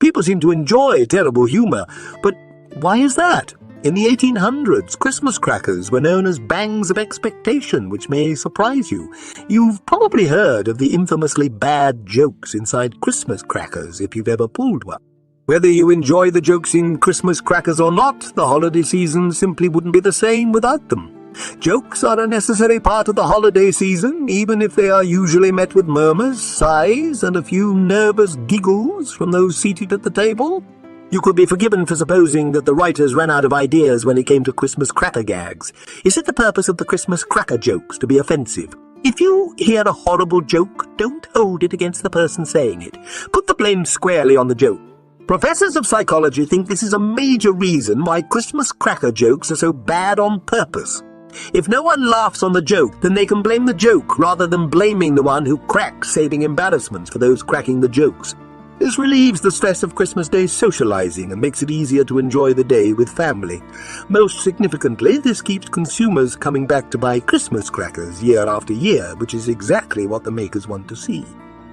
People seem to enjoy terrible humor, but why is that? In the 1800s, Christmas crackers were known as bangs of expectation, which may surprise you. You've probably heard of the infamously bad jokes inside Christmas crackers if you've ever pulled one. Whether you enjoy the jokes in Christmas crackers or not, the holiday season simply wouldn't be the same without them. Jokes are a necessary part of the holiday season, even if they are usually met with murmurs, sighs, and a few nervous giggles from those seated at the table. You could be forgiven for supposing that the writers ran out of ideas when it came to Christmas cracker gags. Is it the purpose of the Christmas cracker jokes to be offensive? If you hear a horrible joke, don't hold it against the person saying it. Put the blame squarely on the joke. Professors of psychology think this is a major reason why Christmas cracker jokes are so bad on purpose. If no one laughs on the joke, then they can blame the joke rather than blaming the one who cracks, saving embarrassments for those cracking the jokes. This relieves the stress of Christmas Day socializing and makes it easier to enjoy the day with family. Most significantly, this keeps consumers coming back to buy Christmas crackers year after year, which is exactly what the makers want to see.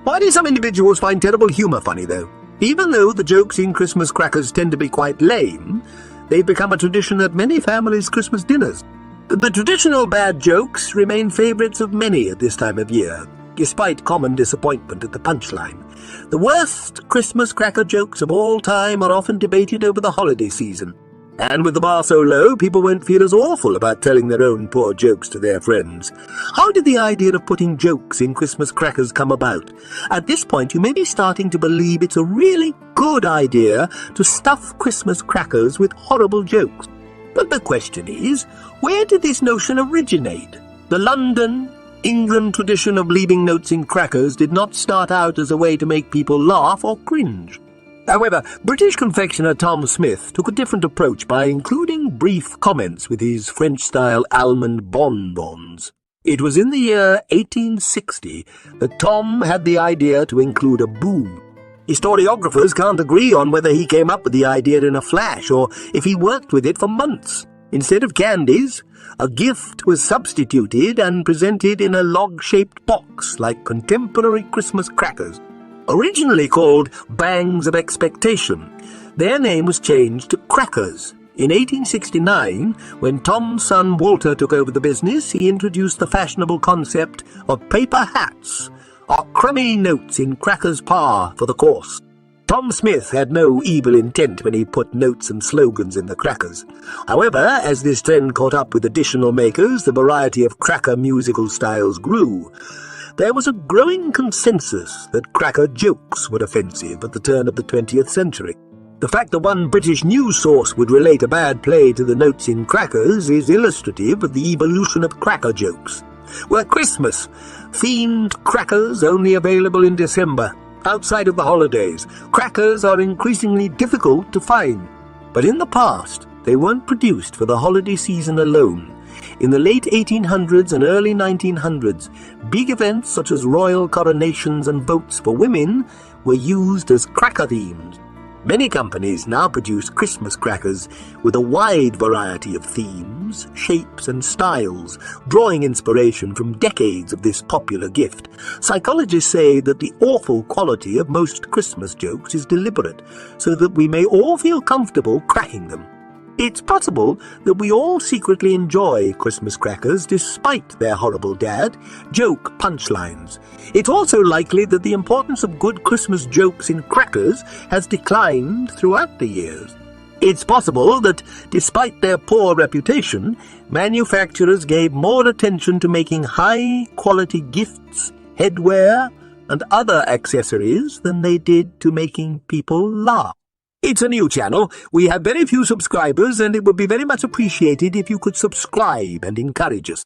Why do some individuals find terrible humor funny, though? Even though the jokes in Christmas crackers tend to be quite lame, they've become a tradition at many families' Christmas dinners. The traditional bad jokes remain favourites of many at this time of year, despite common disappointment at the punchline. The worst Christmas cracker jokes of all time are often debated over the holiday season. And with the bar so low, people won't feel as awful about telling their own poor jokes to their friends. How did the idea of putting jokes in Christmas crackers come about? At this point, you may be starting to believe it's a really good idea to stuff Christmas crackers with horrible jokes. But the question is, where did this notion originate? The London, England tradition of leaving notes in crackers did not start out as a way to make people laugh or cringe. However, British confectioner Tom Smith took a different approach by including brief comments with his French-style almond bonbons. It was in the year 1860 that Tom had the idea to include a boo. Historiographers can't agree on whether he came up with the idea in a flash or if he worked with it for months. Instead of candies, a gift was substituted and presented in a log-shaped box like contemporary Christmas crackers. Originally called bangs of expectation, their name was changed to crackers. In 1869, when Tom's son Walter took over the business, he introduced the fashionable concept of paper hats, or crummy notes in crackers par for the course. Tom Smith had no evil intent when he put notes and slogans in the crackers. However, as this trend caught up with additional makers, the variety of cracker musical styles grew. There was a growing consensus that cracker jokes were offensive at the turn of the 20th century. The fact that one British news source would relate a bad play to the notes in crackers is illustrative of the evolution of cracker jokes. Were Christmas themed crackers only available in December? Outside of the holidays, crackers are increasingly difficult to find. But in the past, they weren't produced for the holiday season alone. In the late 1800s and early 1900s, big events such as royal coronations and votes for women were used as cracker themes. Many companies now produce Christmas crackers with a wide variety of themes, shapes, and styles, drawing inspiration from decades of this popular gift. Psychologists say that the awful quality of most Christmas jokes is deliberate, so that we may all feel comfortable cracking them. It's possible that we all secretly enjoy Christmas crackers despite their horrible joke punchlines. It's also likely that the importance of good Christmas jokes in crackers has declined throughout the years. It's possible that, despite their poor reputation, manufacturers gave more attention to making high-quality gifts, headwear, and other accessories than they did to making people laugh. It's a new channel. We have very few subscribers, and it would be very much appreciated if you could subscribe and encourage us.